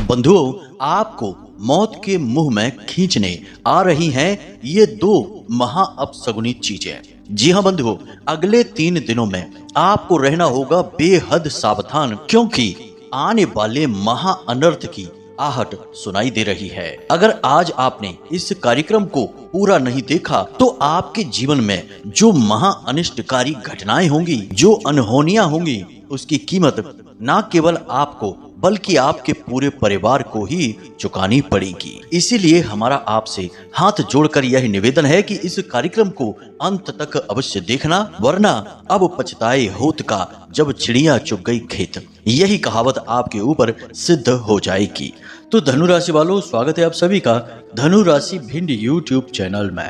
बंधुओं, आपको मौत के मुंह में खींचने आ रही हैं ये दो महा अपशगुनी चीजें। जी हाँ बंधुओं, अगले 3 दिनों में आपको रहना होगा बेहद सावधान, क्योंकि आने वाले महा अनर्थ की आहट सुनाई दे रही है। अगर आज आपने इस कार्यक्रम को पूरा नहीं देखा तो आपके जीवन में जो महा अनिष्टकारी घटनाएं होंगी, जो अनहोनियां होंगी, उसकी कीमत न केवल आपको बल्कि आपके पूरे परिवार को ही चुकानी पड़ेगी। इसीलिए हमारा आपसे हाथ जोड़कर यह निवेदन है कि इस कार्यक्रम को अंत तक अवश्य देखना, वरना अब पछताए होत का जब चिड़िया चुग गई खेत, यही कहावत आपके ऊपर सिद्ध हो जाएगी। तो धनु राशि वालों, स्वागत है आप सभी का धनु राशि भिंड यूट्यूब चैनल में।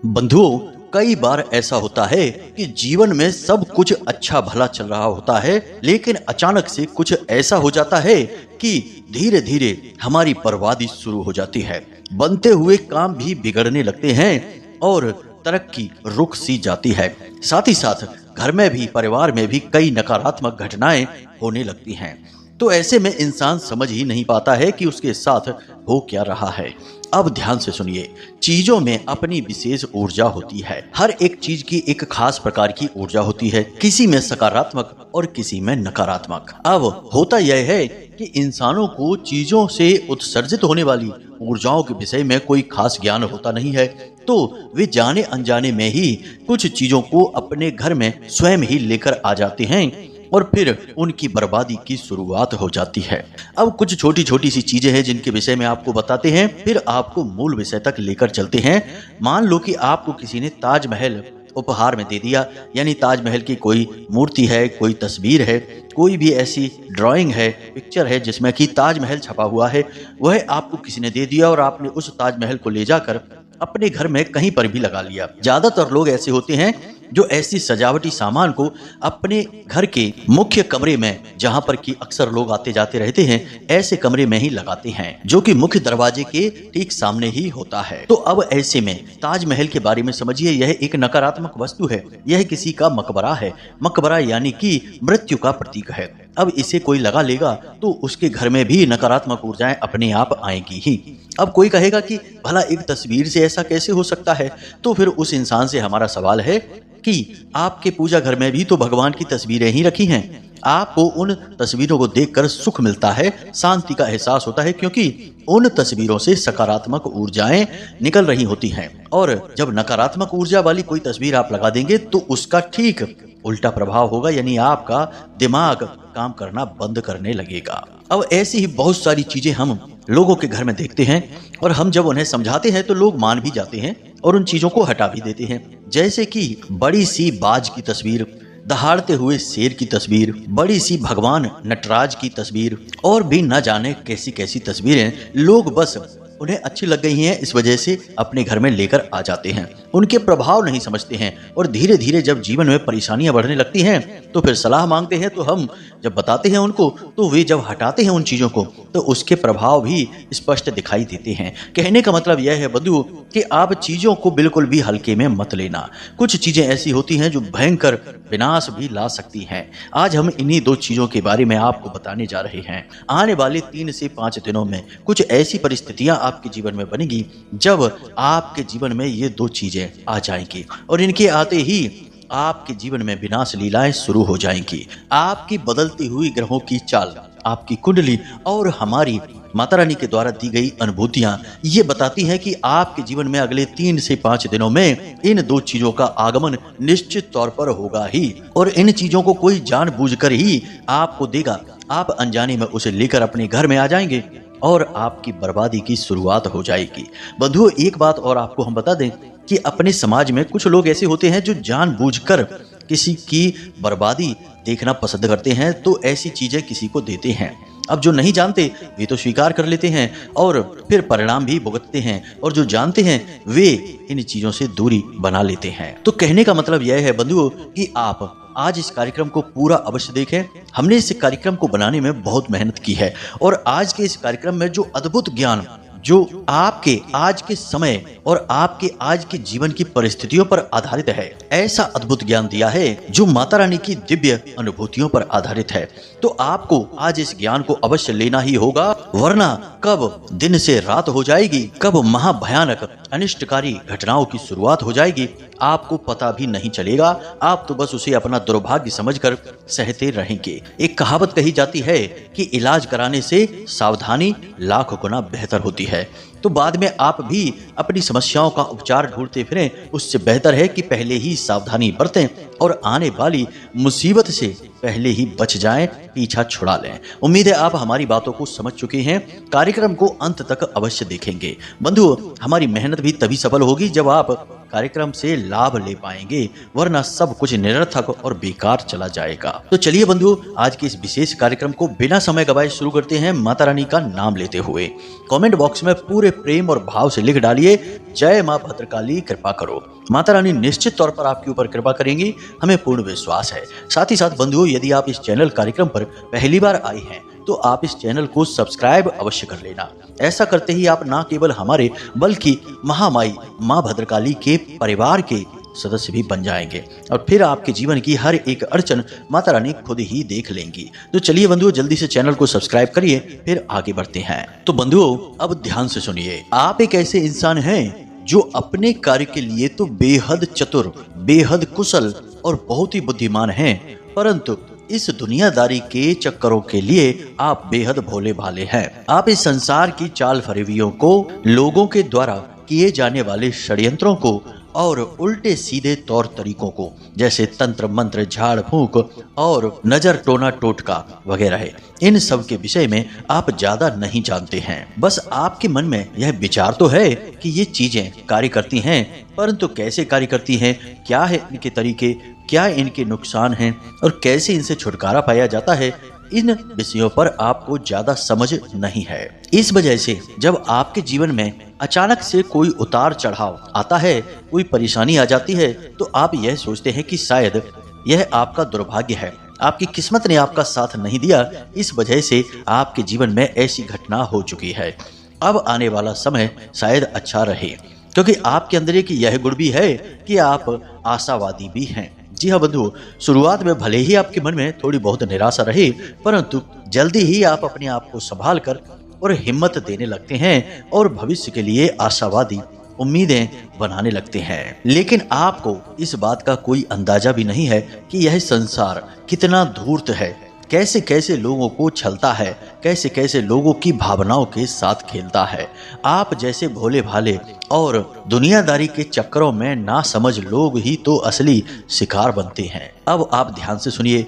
बंधुओं, कई बार ऐसा होता है कि जीवन में सब कुछ अच्छा भला चल रहा होता है, लेकिन अचानक से कुछ ऐसा हो जाता है कि धीरे धीरे हमारी बर्बादी शुरू हो जाती है। बनते हुए काम भी बिगड़ने लगते हैं और तरक्की रुक सी जाती है। साथ ही साथ घर में भी, परिवार में भी कई नकारात्मक घटनाएं होने लगती हैं। तो ऐसे में इंसान समझ ही नहीं पाता है कि उसके साथ हो क्या रहा है। अब ध्यान से सुनिए, चीजों में अपनी विशेष ऊर्जा होती है। हर एक चीज की एक खास प्रकार की ऊर्जा होती है, किसी में सकारात्मक और किसी में नकारात्मक। अब होता यह है कि इंसानों को चीजों से उत्सर्जित होने वाली ऊर्जाओं के विषय में कोई खास ज्ञान होता नहीं है, तो वे जाने अनजाने में ही कुछ चीजों को अपने घर में स्वयं ही लेकर आ जाते हैं और फिर उनकी बर्बादी की शुरुआत हो जाती है। अब कुछ छोटी छोटी सी चीजें हैं जिनके विषय में आपको बताते हैं, फिर आपको मूल विषय तक लेकर चलते हैं। मान लो कि आपको किसी ने ताजमहल उपहार में दे दिया, यानी ताजमहल की कोई मूर्ति है, कोई तस्वीर है, कोई भी ऐसी ड्राइंग है, पिक्चर है जिसमें कि ताजमहल छपा हुआ है, वह आपको किसी ने दे दिया और आपने उस ताजमहल को ले जाकर अपने घर में कहीं पर भी लगा लिया। ज्यादातर लोग ऐसे होते हैं जो ऐसी सजावटी सामान को अपने घर के मुख्य कमरे में, जहां पर कि अक्सर लोग आते जाते रहते हैं, ऐसे कमरे में ही लगाते हैं, जो कि मुख्य दरवाजे के ठीक सामने ही होता है। तो अब ऐसे में ताजमहल के बारे में समझिए, यह एक नकारात्मक वस्तु है। यह किसी का मकबरा है। मकबरा यानी कि मृत्यु का प्रतीक है। अब इसे कोई लगा लेगा तो उसके घर में भी नकारात्मक ऊर्जाएं अपने आप आएंगी ही। अब कोई कहेगा कि भला एक तस्वीर से ऐसा कैसे हो सकता है? तो फिर उस इंसान से हमारा सवाल है कि आपके पूजा घर में भी तो भगवान की तस्वीरें ही रखी हैं। आपको उन तस्वीरों को देखकर सुख मिलता है, शांति का एहसास होता है, क्योंकि उन तस्वीरों से सकारात्मक ऊर्जाएं निकल रही होती हैं। और जब नकारात्मक ऊर्जा वाली कोई तस्वीर आप लगा देंगे तो उसका ठीक उल्टा प्रभाव होगा, यानी आपका दिमाग काम करना बंद करने लगेगा। अब ऐसी ही बहुत सारी चीजें हम लोगों के घर में देखते हैं और हम जब उन्हें समझाते हैं तो लोग मान भी जाते हैं और उन चीजों को हटा भी देते हैं। जैसे कि बड़ी सी बाज की तस्वीर, दहाड़ते हुए शेर की तस्वीर, बड़ी सी भगवान नटराज की तस्वीर और भी न जाने कैसी कैसी तस्वीरें लोग बस उन्हें अच्छी लग गई हैं, इस वजह से अपने घर में लेकर आ जाते हैं। उनके प्रभाव नहीं समझते हैं और धीरे धीरे जब जीवन में परेशानियां बढ़ने लगती हैं तो फिर सलाह मांगते हैं। तो हम जब बताते हैं उनको तो वे जब हटाते हैं उन चीजों को तो उसके प्रभाव भी स्पष्ट दिखाई देते हैं। कहने का मतलब यह है बंधु कि आप चीजों को बिल्कुल भी हल्के में मत लेना। कुछ चीजें ऐसी होती हैं जो भयंकर विनाश भी ला सकती हैं। आज हम इन्हीं 2 चीजों के बारे में आपको बताने जा रहे हैं। आने वाले 3 से 5 दिनों में कुछ ऐसी परिस्थितियां आपके जीवन में बनेगी जब आपके जीवन में ये 2 चीजें आ जाएंगी और इनके आते ही आपके जीवन में विनाश लीलाएं शुरू हो जाएंगी। आपकी बदलती हुई ग्रहों की चाल, आपकी कुंडली और हमारी माता रानी के द्वारा दी गई अनुभूतियां ये बताती हैं कि आपके जीवन में अगले 3 से 5 दिनों में इन 2 चीजों का आगमन निश्चित तौर पर होगा ही, और इन चीजों को कोई जानबूझकर ही आपको देगा। आप अनजाने में उसे लेकर अपने घर में आ जाएंगे और आपकी बर्बादी की शुरुआत हो जाएगी। बंधुओं, एक बात और आपको हम बता दें कि अपने समाज में कुछ लोग ऐसे होते हैं जो जानबूझकर किसी की बर्बादी देखना पसंद करते हैं, तो ऐसी चीजें किसी को देते हैं। अब जो नहीं जानते वे तो स्वीकार कर लेते हैं और फिर परिणाम भी भुगतते हैं, और जो जानते हैं वे इन चीजों से दूरी बना लेते हैं। तो कहने का मतलब यह है बंधुओं कि आप आज इस कार्यक्रम को पूरा अवश्य देखें। हमने इस कार्यक्रम को बनाने में बहुत मेहनत की है और आज के इस कार्यक्रम में जो अद्भुत ज्ञान जो आपके आज के समय और आपके आज के जीवन की परिस्थितियों पर आधारित है। ऐसा अद्भुत ज्ञान दिया है जो माता रानी की दिव्य अनुभूतियों पर आधारित है। तो आपको आज इस ज्ञान को अवश्य लेना ही होगा, वरना कब दिन से रात हो जाएगी, कब महाभयानक अनिष्टकारी घटनाओं की शुरुआत हो जाएगी, आपको पता भी नहीं चलेगा। आप तो बस उसे अपना दुर्भाग्य समझकर सहते रहेंगे। एक कहावत कही जाती है कि इलाज कराने से सावधानी लाख गुना बेहतर होती है। तो बाद में आप भी अपनी समस्याओं का उपचार ढूंढते फिरें, उससे बेहतर है कि पहले ही सावधानी बरतें और आने वाली मुसीबत से पहले ही बच जाएं, पीछा छुड़ा लें। उम्मीद है आप हमारी बातों को समझ चुके हैं। कार्यक्रम को अंत तक अवश्य देखेंगे। बंधुओं, हमारी मेहनत भी तभी सफल होगी जब आप कार्यक्रम से लाभ ले पाएंगे, वरना सब कुछ निरर्थक और बेकार चला जाएगा। तो चलिए बंधुओं, आज के इस विशेष कार्यक्रम को बिना समय गवाए शुरू करते हैं माता रानी का नाम लेते हुए। कमेंट बॉक्स में पूरे प्रेम और भाव से लिख डालिए, जय मां भद्रकाली कृपा करो। माता रानी निश्चित तौर पर आपके ऊपर कृपा करेंगी, हमें पूर्ण विश्वास है। साथ ही साथ बंधुओं, यदि आप इस चैनल कार्यक्रम पर पहली बार आए हैं तो आप इस चैनल को सब्सक्राइब अवश्य कर लेना। ऐसा करते ही आप न केवल हमारे बल्कि महामाई मां भद्रकाली के परिवार के सदस्य भी बन जाएंगे और फिर आपके जीवन की हर एक अड़चन माता रानी खुद ही देख लेंगी। तो चलिए बंधुओं, जल्दी से चैनल को सब्सक्राइब करिए, फिर आगे बढ़ते हैं। तो बंधुओं, अब ध्यान से सुनिए। आप एक ऐसे इंसान हैं जो अपने कार्य के लिए तो बेहद चतुर, बेहद कुशल और बहुत ही बुद्धिमान हैं, परंतु इस दुनियादारी के चक्करों के लिए आप बेहद भोले भाले हैं। आप इस संसार की चाल फरेबियों को, लोगों के द्वारा किए जाने वाले षड्यंत्रों को और उल्टे सीधे तौर तरीकों को, जैसे तंत्र मंत्र, झाड़ फूंक और नजर टोना टोटका वगैरह, इन सब के विषय में आप ज्यादा नहीं जानते हैं। बस आपके मन में यह विचार तो है कि ये चीजें कार्य करती हैं, परंतु कैसे कार्य करती हैं, क्या है इनके तरीके, क्या इनके नुकसान हैं और कैसे इनसे छुटकारा पाया जाता है, इन विषयों पर आपको ज्यादा समझ नहीं है। इस वजह से जब आपके जीवन में अचानक से कोई उतार चढ़ाव आता है, कोई परेशानी आ जाती है, तो आप यह सोचते हैं कि शायद यह आपका दुर्भाग्य है, आपकी किस्मत ने आपका साथ नहीं दिया, इस वजह से आपके जीवन में ऐसी घटना हो चुकी है। अब आने वाला समय शायद अच्छा रहे, क्योंकि आपके अंदर एक यह गुण भी है कि आप आशावादी भी हैं। जी हाँ बंधु, शुरुआत में भले ही आपके मन में थोड़ी बहुत निराशा रहे, परंतु जल्दी ही आप अपने आप को संभाल कर और हिम्मत देने लगते हैं और भविष्य के लिए आशावादी उम्मीदें बनाने लगते हैं। लेकिन आपको इस बात का कोई अंदाजा भी नहीं है कि यह संसार कितना धूर्त है, कैसे कैसे लोगों को छलता है, कैसे कैसे लोगों की भावनाओं के साथ खेलता है। आप जैसे भोले भाले और दुनियादारी के चक्करों में ना समझ लोग ही तो असली शिकार बनते हैं। अब आप ध्यान से सुनिए।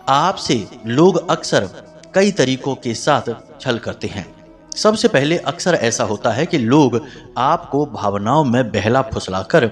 आपसे लोग अक्सर कई तरीकों के साथ छल करते हैं। सबसे पहले अक्सर ऐसा होता है कि लोग आपको भावनाओं में बहला फुसलाकर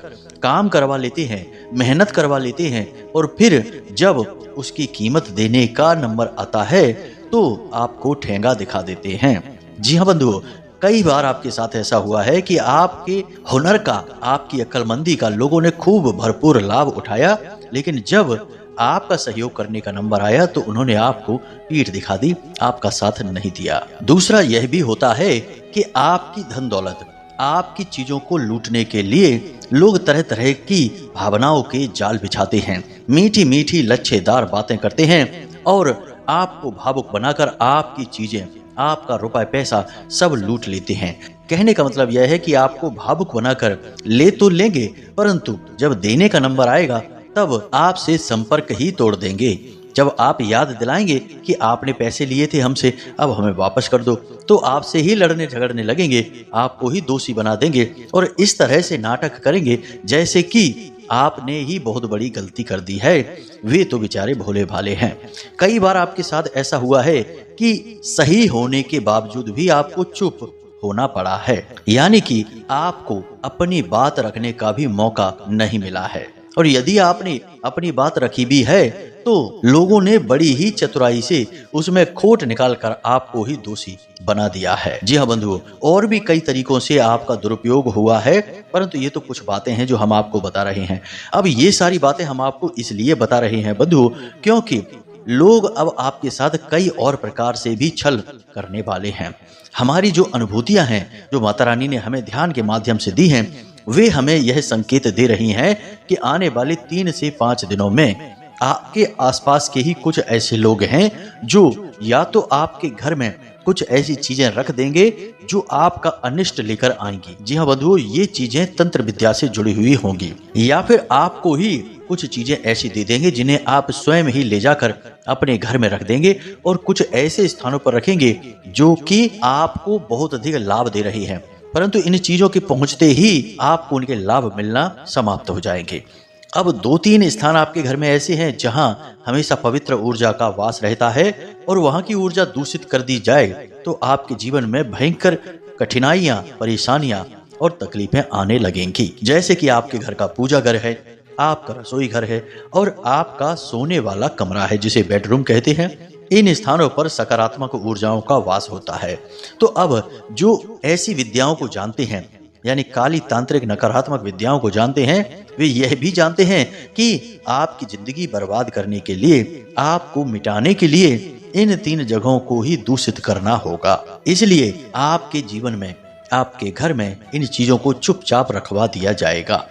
काम करवा लेते हैं, मेहनत करवा लेते हैं और फिर जब उसकी कीमत देने का नंबर आता है तो आपको ठेंगा दिखा देते हैं। जी हाँ बंधुओं, कई बार आपके साथ ऐसा हुआ है कि आपके हुनर का, आपकी अक्लमंदी का लोगों ने खूब भरपूर लाभ उठाया, लेकिन जब आपका सहयोग करने का नंबर आया तो उन्होंने आपको पीठ दिखा दी, आपका साथ नहीं दिया। दूसरा यह भी होता है कि आपकी धन दौलत, आपकी चीजों को लूटने के लिए लोग तरह तरह की भावनाओं के जाल बिछाते हैं, मीठी मीठी लच्छेदार बातें करते हैं और आपको भावुक बनाकर आपकी चीजें, आपका रुपए पैसा सब लूट लेते हैं। कहने का मतलब यह है कि आपको भावुक बनाकर ले तो लेंगे, परंतु जब देने का नंबर आएगा तब आपसे संपर्क ही तोड़ देंगे। जब आप याद दिलाएंगे कि आपने पैसे लिए थे हमसे, अब हमें वापस कर दो, तो आपसे ही लड़ने झगड़ने लगेंगे, आपको ही दोषी बना देंगे और इस तरह से नाटक करेंगे जैसे कि आपने ही बहुत बड़ी गलती कर दी है। वे तो बेचारे भोले भाले हैं। कई बार आपके साथ ऐसा हुआ है कि सही होने के बावजूद भी आपको चुप होना पड़ा है, यानी कि आपको अपनी बात रखने का भी मौका नहीं मिला है। और यदि आपने अपनी बात रखी भी है तो लोगों ने बड़ी ही चतुराई से उसमें खोट निकालकर आपको ही दोषी बना दिया है। जी हाँ बंधुओं, और भी कई तरीकों से आपका दुरुपयोग हुआ है, परंतु ये तो कुछ बातें हैं जो हम आपको बता रहे हैं। अब ये सारी बातें हम आपको इसलिए बता रहे हैं बंधुओं, क्योंकि लोग अब आपके साथ कई और प्रकार से भी छल करने वाले हैं। हमारी जो अनुभूतियां हैं, जो माता रानी ने हमें ध्यान के माध्यम से दी हैं, वे हमें यह संकेत दे रही हैं कि आने वाले 3 से 5 दिनों में आपके आसपास के ही कुछ ऐसे लोग हैं जो या तो आपके घर में कुछ ऐसी चीजें रख देंगे जो आपका अनिष्ट लेकर आएंगी। जी हाँ बंधुओं, ये चीजें तंत्र विद्या से जुड़ी हुई होंगी, या फिर आपको ही कुछ चीजें ऐसी दे देंगे जिन्हें आप स्वयं ही ले जाकर अपने घर में रख देंगे और कुछ ऐसे स्थानों पर रखेंगे जो कि आपको बहुत अधिक लाभ दे रही है, परंतु इन चीजों के पहुंचते ही आपको उनके लाभ मिलना समाप्त हो जाएंगे। अब 2-3 स्थान आपके घर में ऐसे हैं जहां हमेशा पवित्र ऊर्जा का वास रहता है और वहां की ऊर्जा दूषित कर दी जाए तो आपके जीवन में भयंकर कठिनाइयां, परेशानियां और तकलीफें आने लगेंगी। जैसे कि आपके घर का पूजा घर है, आपका रसोई घर है और आपका सोने वाला कमरा है जिसे बेडरूम कहते हैं। इन स्थानों पर सकारात्मक ऊर्जाओं का वास होता है। तो अब जो ऐसी विद्याओं को जानते हैं, यानी काली तांत्रिक नकारात्मक विद्याओं को जानते हैं, वे यह भी जानते हैं कि आपकी जिंदगी बर्बाद करने के लिए, आपको मिटाने के लिए इन 3 जगहों को ही दूषित करना होगा। इसलिए आपके जीवन में, आपके घर में इन चीजों को चुपचाप रखवा दिया जाएगा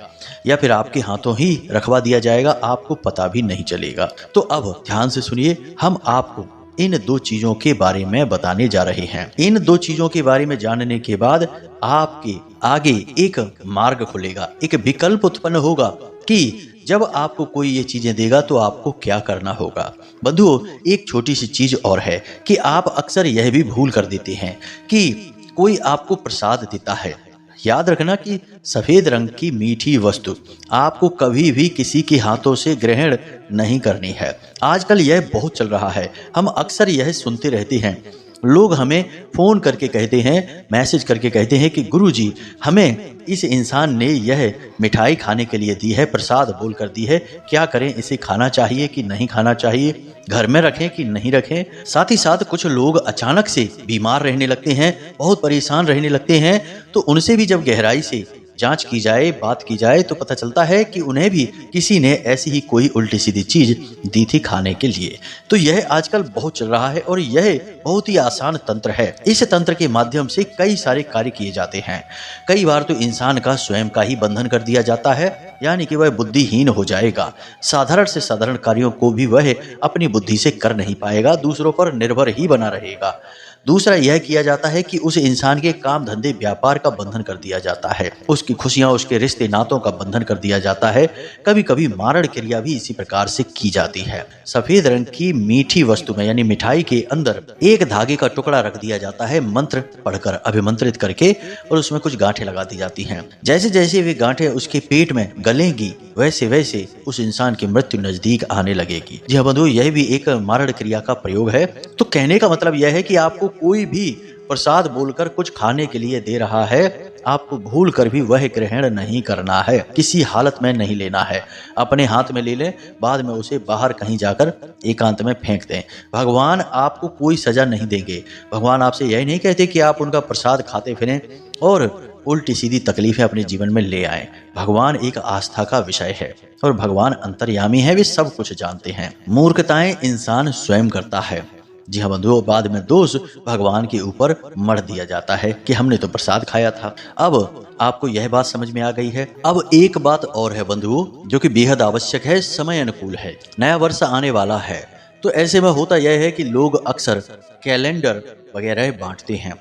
या फिर आपके हाथों ही रखवा दिया जाएगा, आपको पता भी नहीं चलेगा। तो अब ध्यान से सुनिए, हम आपको इन 2 चीजों के बारे में बताने जा रहे हैं। इन 2 चीजों के बारे में जानने के बाद आपके आगे एक मार्ग खुलेगा, एक विकल्प उत्पन्न होगा कि जब आपको कोई ये चीजें देगा तो आपको क्या करना होगा। बंधुओं, एक छोटी सी चीज और है कि आप अक्सर यह भी भूल कर देते हैं कि कोई आपको प्रसाद देता है। याद रखना कि सफेद रंग की मीठी वस्तु आपको कभी भी किसी के हाथों से ग्रहण नहीं करनी है। आजकल यह बहुत चल रहा है, हम अक्सर यह सुनते रहते हैं। लोग हमें फोन करके कहते हैं, मैसेज करके कहते हैं कि गुरुजी, हमें इस इंसान ने यह मिठाई खाने के लिए दी है, प्रसाद बोलकर दी है, क्या करें, इसे खाना चाहिए कि नहीं खाना चाहिए, घर में रखें कि नहीं रखें। साथ ही साथ कुछ लोग अचानक से बीमार रहने लगते हैं, बहुत परेशान रहने लगते हैं, तो उनसे भी जब गहराई से जांच की जाए, बात की जाए तो पता चलता है कि उन्हें भी किसी ने ऐसी ही कोई उल्टी सीधी चीज दी थी खाने के लिए। तो यह आजकल बहुत चल रहा है और यह बहुत ही आसान तंत्र है। इस तंत्र के माध्यम से कई सारे कार्य किए जाते हैं। कई बार तो इंसान का स्वयं का ही बंधन कर दिया जाता है, यानी कि वह बुद्धिहीन हो जाएगा। साधारण से साधारण कार्यों को भी वह अपनी बुद्धि से कर नहीं पाएगा, दूसरों पर निर्भर ही बना रहेगा। दूसरा यह किया जाता है कि उस इंसान के काम धंधे व्यापार का बंधन कर दिया जाता है, उसकी खुशियां, उसके रिश्ते नातों का बंधन कर दिया जाता है। कभी कभी मारण क्रिया भी इसी प्रकार से की जाती है। सफेद रंग की मीठी वस्तु में यानी मिठाई के अंदर एक धागे का टुकड़ा रख दिया जाता है, मंत्र पढ़कर अभिमंत्रित करके, और उसमें कुछ गांठें लगा दी जाती हैं। जैसे जैसे वे गांठें उसके पेट में गलेंगी वैसे वैसे उस इंसान की मृत्यु नजदीक आने लगेगी। जी हाँ बंधुओं, यह भी एक मारण क्रिया का प्रयोग है। तो कहने का मतलब यह है कि आपको कोई भी प्रसाद बोलकर कुछ खाने के लिए दे रहा है, आपको भूल कर भी वह ग्रहण नहीं करना है, किसी हालत में नहीं लेना है। अपने हाथ में ले लें, बाद में उसे बाहर कहीं जाकर एकांत में फेंक दें। भगवान आपको कोई सजा नहीं देंगे। भगवान आपसे यही नहीं कहते कि आप उनका प्रसाद खाते फिरें और उल्टी सीधी तकलीफें अपने जीवन में ले आएं। भगवान एक आस्था का विषय है और भगवान अंतर्यामी है, वे सब कुछ जानते हैं। मूर्खताएं इंसान स्वयं करता है। जी हाँ बंधुओं, बाद में दोष भगवान के ऊपर मढ़ दिया जाता है कि हमने तो प्रसाद खाया था। अब आपको यह बात समझ में आ गई है। अब एक बात और है बंधुओं, जो कि बेहद आवश्यक है, समय अनुकूल है। नया वर्ष आने वाला है, तो ऐसे में होता यह है कि लोग अक्सर कैलेंडर वगैरह बांटते हैं।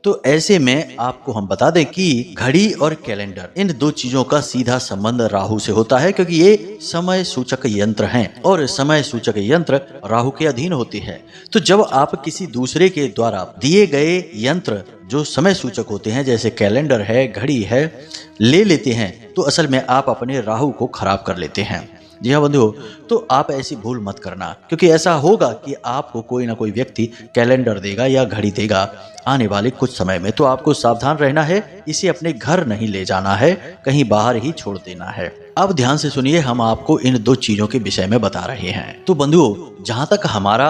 तो ऐसे में आपको हम बता दें कि घड़ी और कैलेंडर, इन 2 चीजों का सीधा संबंध राहु से होता है, क्योंकि ये समय सूचक यंत्र हैं और समय सूचक यंत्र राहु के अधीन होते हैं। तो जब आप किसी दूसरे के द्वारा दिए गए यंत्र जो समय सूचक होते हैं, जैसे कैलेंडर है, घड़ी है, ले लेते हैं, तो असल में आप अपने राहु को खराब कर लेते हैं। जी हाँ बंधुओं, तो आप ऐसी भूल मत करना, क्योंकि ऐसा होगा कि आपको कोई ना कोई व्यक्ति कैलेंडर देगा या घड़ी देगा आने वाले कुछ समय में। तो आपको सावधान रहना है, इसे अपने घर नहीं ले जाना है, कहीं बाहर ही छोड़ देना है। अब ध्यान से सुनिए, हम आपको इन 2 चीजों के विषय में बता रहे हैं। तो बंधुओं, जहां तक हमारा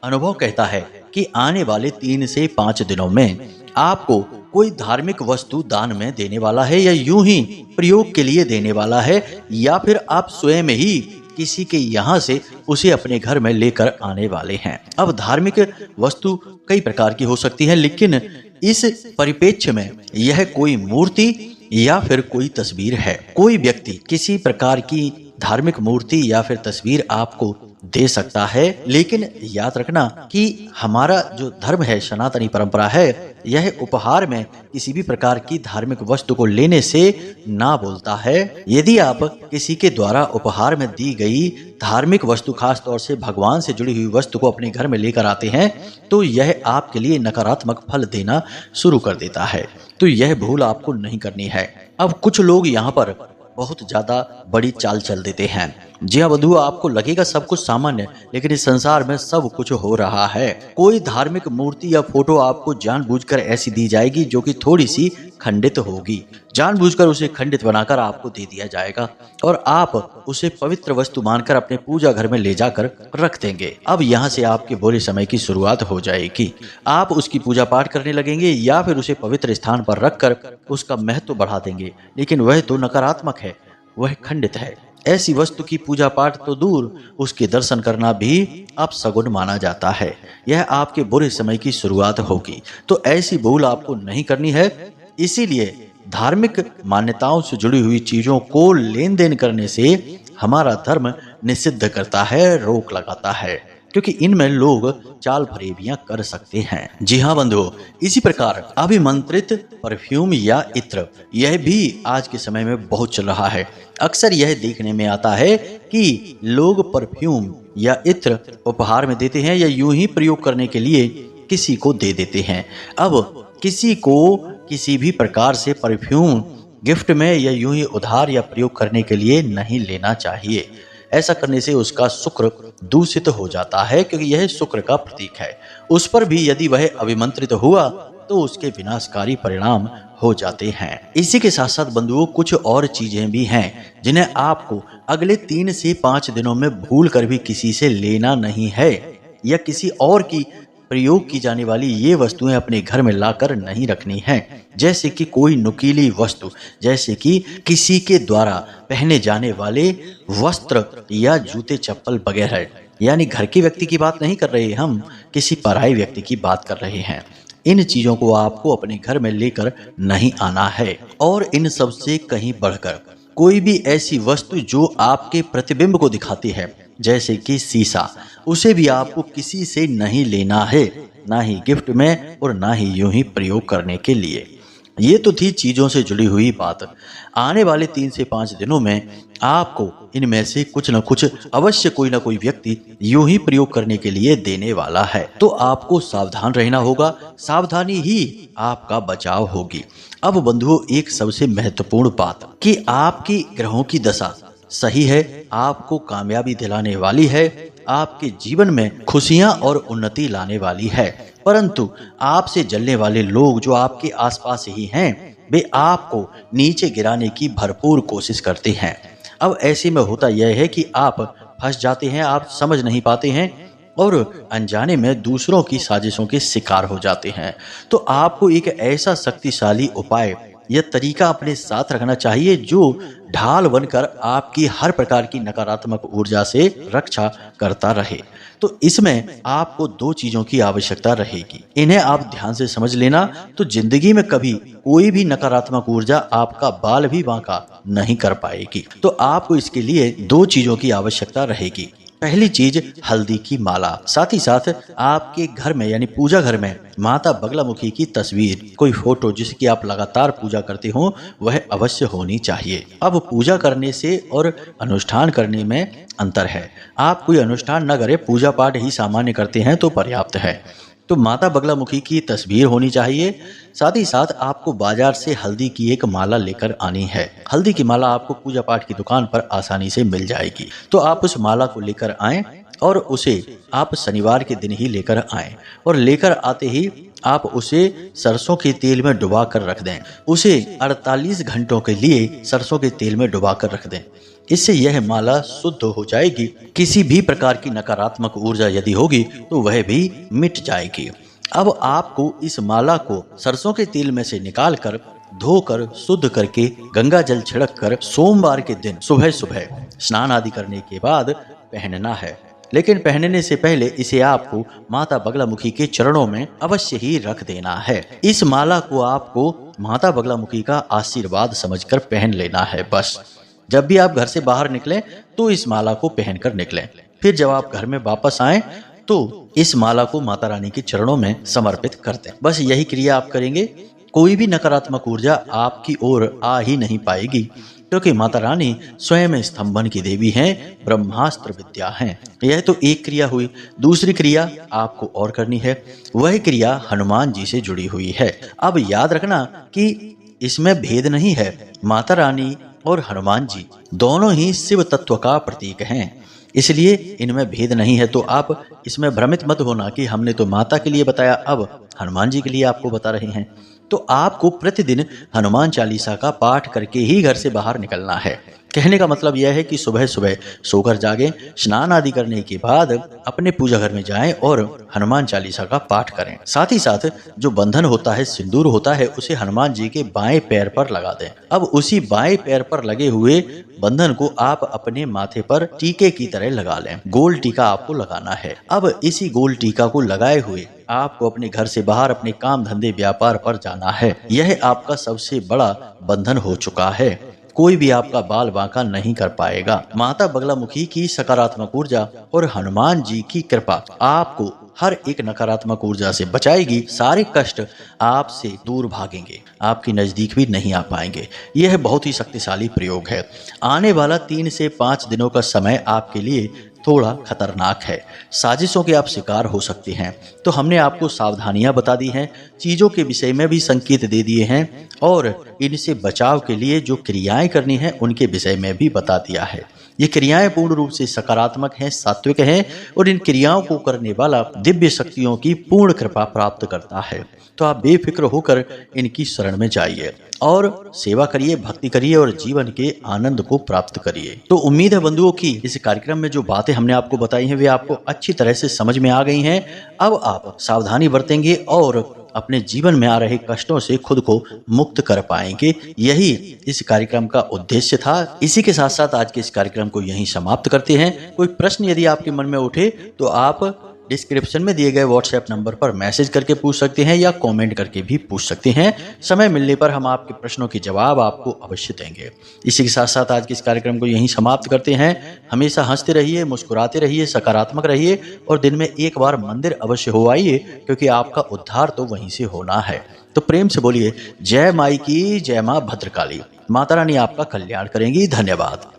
अनुभव कहता है कि आने वाले 3 से 5 दिनों में आपको कोई धार्मिक वस्तु दान में देने वाला है, या यूं ही प्रयोग के लिए देने वाला है, या फिर आप स्वयं ही किसी के यहाँ से उसे अपने घर में लेकर आने वाले हैं। अब धार्मिक वस्तु कई प्रकार की हो सकती है, लेकिन इस परिप्रेक्ष्य में यह कोई मूर्ति या फिर कोई तस्वीर है। कोई व्यक्ति किसी प्रकार की धार्मिक मूर्ति या फिर तस्वीर आपको दे सकता है, लेकिन याद रखना कि हमारा जो धर्म है, सनातनी परंपरा है, यह उपहार में किसी भी प्रकार की धार्मिक वस्तु को लेने से ना बोलता है। यदि आप किसी के द्वारा उपहार में दी गई धार्मिक वस्तु, खास तौर से भगवान से जुड़ी हुई वस्तु को अपने घर में लेकर आते हैं, तो यह आपके लिए नकारात्मक फल देना शुरू कर देता है। तो यह भूल आपको नहीं करनी है। अब कुछ लोग यहाँ पर बहुत ज्यादा बड़ी चाल चल देते हैं। जी हाँ बंधु, आपको लगेगा सब कुछ सामान्य, लेकिन इस संसार में सब कुछ हो रहा है। कोई धार्मिक मूर्ति या फोटो आपको जानबूझकर ऐसी दी जाएगी जो कि थोड़ी सी खंडित होगी। जानबूझकर उसे खंडित बनाकर आपको दे दिया जाएगा और आप उसे पवित्र वस्तु मानकर अपने पूजा घर में ले जाकर रख देंगे। अब यहाँ से आपके बुरे समय की शुरुआत हो जाएगी। आप उसकी पूजा पाठ करने लगेंगे या फिर उसे पवित्र स्थान पर रखकर उसका महत्व बढ़ा देंगे, लेकिन वह तो नकारात्मक है, वह खंडित है। ऐसी वस्तु की पूजा पाठ तो दूर, उसके दर्शन करना भी अपशगुन माना जाता है। यह आपके बुरे समय की शुरुआत होगी। तो ऐसी भूल आपको नहीं करनी है। इसीलिए धार्मिक मान्यताओं से जुड़ी हुई चीजों को लेन देन करने से हमारा धर्म निषिद्ध करता है, रोक लगाता है, क्योंकि इनमें लोग चाल फरेबियां कर सकते हैं। जी हाँ बंधुओं, इसी प्रकार अभिमंत्रित परफ्यूम या इत्र, यह भी आज के समय में बहुत चल रहा है। अक्सर यह देखने में आता है कि लोग परफ्यूम या इत्र उपहार में देते हैं या यूं ही प्रयोग करने के लिए किसी को दे देते हैं। अब किसी को किसी भी प्रकार से परफ्यूम गिफ्ट में या यूं ही उधार या प्रयोग करने के लिए नहीं लेना चाहिए। ऐसा करने से उसका शुक्र दूषित हो जाता है, क्योंकि यह शुक्र का प्रतीक है। उस पर भी यदि वह अभिमंत्रित हुआ तो उसके विनाशकारी परिणाम हो जाते हैं। इसी के साथ साथ बंधुओं, कुछ और चीजें भी हैं जिन्हें आपको अगले 3 से 5 दिनों में भूल कर भी किसी से लेना नहीं है, या किसी और की प्रयोग की जाने वाली ये वस्तुएं अपने घर में लाकर नहीं रखनी है। जैसे कि कोई नुकीली वस्तु, जैसे कि किसी के द्वारा पहने जाने वाले वस्त्र या जूते चप्पल वगैरह। यानी घर के व्यक्ति की बात नहीं कर रहे, हम किसी पराये व्यक्ति की बात कर रहे हैं। इन चीजों को आपको अपने घर में लेकर नहीं आना है। और इन सब से कहीं बढ़कर कोई भी ऐसी वस्तु जो आपके प्रतिबिंब को दिखाती है, जैसे कि शीशा, उसे भी आपको किसी से नहीं लेना है, ना ही गिफ्ट में और ना ही यूं ही प्रयोग करने के लिए। ये तो थी चीजों से जुड़ी हुई बात। आने वाले 3 से 5 दिनों में आपको इनमें से कुछ न कुछ अवश्य कोई ना कोई व्यक्ति यूं ही प्रयोग करने के लिए देने वाला है। तो आपको सावधान रहना होगा, सावधानी ही आपका बचाव होगी। अब बंधुओं, एक सबसे महत्वपूर्ण बात कि आपकी ग्रहों की दशा सही है, आपको कामयाबी दिलाने वाली है, आपके जीवन में खुशियां और उन्नति लाने वाली है। परंतु आपसे जलने वाले लोग जो आपके आसपास ही हैं, वे आपको नीचे गिराने की भरपूर कोशिश करते हैं। अब ऐसे में होता यह है कि आप फंस जाते हैं, आप समझ नहीं पाते हैं और अनजाने में दूसरों की साजिशों के शिकार हो जाते हैं। तो आपको एक ऐसा शक्तिशाली उपाय यह तरीका अपने साथ रखना चाहिए जो ढाल बनकर आपकी हर प्रकार की नकारात्मक ऊर्जा से रक्षा करता रहे। तो इसमें आपको 2 चीजों की आवश्यकता रहेगी। इन्हें आप ध्यान से समझ लेना, तो जिंदगी में कभी कोई भी नकारात्मक ऊर्जा आपका बाल भी बांका नहीं कर पाएगी। तो आपको इसके लिए 2 चीजों की आवश्यकता रहेगी। पहली चीज, हल्दी की माला। साथ ही साथ आपके घर में यानी पूजा घर में माता बगलामुखी की तस्वीर, कोई फोटो जिसकी आप लगातार पूजा करते हो, वह अवश्य होनी चाहिए। अब पूजा करने से और अनुष्ठान करने में अंतर है। आप कोई अनुष्ठान न करें, पूजा पाठ ही सामान्य करते हैं तो पर्याप्त है। तो माता बगलामुखी की तस्वीर होनी चाहिए। साथ ही साथ आपको बाजार से हल्दी की एक माला लेकर आनी है। हल्दी की माला आपको पूजा पाठ की दुकान पर आसानी से मिल जाएगी। तो आप उस माला को लेकर आएं और उसे आप शनिवार के दिन ही लेकर आएं, और लेकर आते ही आप उसे सरसों के तेल में डुबा कर रख दें। उसे 48 घंटों के लिए सरसों के तेल में डुबा कर रख दें। इससे यह माला शुद्ध हो जाएगी। किसी भी प्रकार की नकारात्मक ऊर्जा यदि होगी तो वह भी मिट जाएगी। अब आपको इस माला को सरसों के तेल में से निकालकर धोकर शुद्ध करके गंगा जल छिड़क कर सोमवार के दिन सुबह सुबह स्नान आदि करने के बाद पहनना है। लेकिन पहनने से पहले इसे आपको माता बगलामुखी के चरणों में अवश्य ही रख देना है। इस माला को आपको माता बगलामुखी का आशीर्वाद समझकर पहन लेना है। बस जब भी आप घर से बाहर निकलें तो इस माला को पहनकर निकलें। फिर जब आप घर में वापस आएं तो इस माला को माता रानी के चरणों में समर्पित कर दें। बस यही क्रिया आप करेंगे, कोई भी नकारात्मक ऊर्जा आपकी ओर आ ही नहीं पाएगी, क्योंकि माता रानी स्वयं स्तंभन की देवी हैं, ब्रह्मास्त्र विद्या हैं। यह तो एक क्रिया हुई। दूसरी क्रिया आपको और करनी है, वह क्रिया हनुमान जी से जुड़ी हुई है। अब याद रखना कि इसमें भेद नहीं है। माता रानी और हनुमान जी दोनों ही शिव तत्व का प्रतीक हैं, इसलिए इनमें भेद नहीं है। तो आप इसमें भ्रमित मत होना कि हमने तो माता के लिए बताया, अब हनुमान जी के लिए आपको बता रहे हैं। तो आपको प्रतिदिन हनुमान चालीसा का पाठ करके ही घर से बाहर निकलना है। कहने का मतलब यह है कि सुबह सुबह सोकर जागें, स्नान आदि करने के बाद अपने पूजा घर में जाएं और हनुमान चालीसा का पाठ करें। साथ ही साथ जो बंधन होता है, सिंदूर होता है, उसे हनुमान जी के बाएं पैर पर लगा दें। अब उसी बाएं पैर पर लगे हुए बंधन को आप अपने माथे पर टीके की तरह लगा लें। गोल टीका आपको लगाना है। अब इसी गोल टीका को लगाए हुए आपको अपने घर से बाहर अपने काम धंधे व्यापार पर जाना है। यह आपका सबसे बड़ा बंधन हो चुका है। कोई भी आपका बाल बांका नहीं कर पाएगा। माता बगलामुखी की सकारात्मक ऊर्जा और हनुमान जी की कृपा आपको हर एक नकारात्मक ऊर्जा से बचाएगी। सारे कष्ट आपसे दूर भागेंगे, आपके नजदीक भी नहीं आ पाएंगे। यह बहुत ही शक्तिशाली प्रयोग है। आने वाला 3 से 5 दिनों का समय आपके लिए थोड़ा खतरनाक है। साजिशों के आप शिकार हो सकते हैं। तो हमने आपको सावधानियां बता दी हैं, चीज़ों के विषय में भी संकेत दे दिए हैं और इनसे बचाव के लिए जो क्रियाएं करनी है उनके विषय में भी बता दिया है। ये क्रियाएं पूर्ण रूप से सकारात्मक हैं, सात्विक हैं और इन क्रियाओं को करने वाला दिव्य शक्तियों की पूर्ण कृपा प्राप्त करता है। तो आप बेफिक्र होकर इनकी शरण में जाइए और सेवा करिए, भक्ति करिए और जीवन के आनंद को प्राप्त करिए। तो उम्मीद है बंधुओं की इस कार्यक्रम में जो बातें हमने आपको बताई हैं वे आपको अच्छी तरह से समझ में आ गई हैं। अब आप सावधानी बरतेंगे और अपने जीवन में आ रहे कष्टों से खुद को मुक्त कर पाएंगे। यही इस कार्यक्रम का उद्देश्य था। इसी के साथ साथ आज के इस कार्यक्रम को यहीं समाप्त करते हैं। कोई प्रश्न यदि आपके मन में उठे तो आप डिस्क्रिप्शन में दिए गए व्हाट्सएप नंबर पर मैसेज करके पूछ सकते हैं या कमेंट करके भी पूछ सकते हैं। समय मिलने पर हम आपके प्रश्नों के जवाब आपको अवश्य देंगे। इसी के साथ साथ आज के इस कार्यक्रम को यहीं समाप्त करते हैं। हमेशा हंसते रहिए, मुस्कुराते रहिए, सकारात्मक रहिए और दिन में एक बार मंदिर अवश्य हो आइए, क्योंकि आपका उद्धार तो वहीं से होना है। तो प्रेम से बोलिए जय माई की जय, माँ भद्रकाली। माता रानी आपका कल्याण करेंगी। धन्यवाद।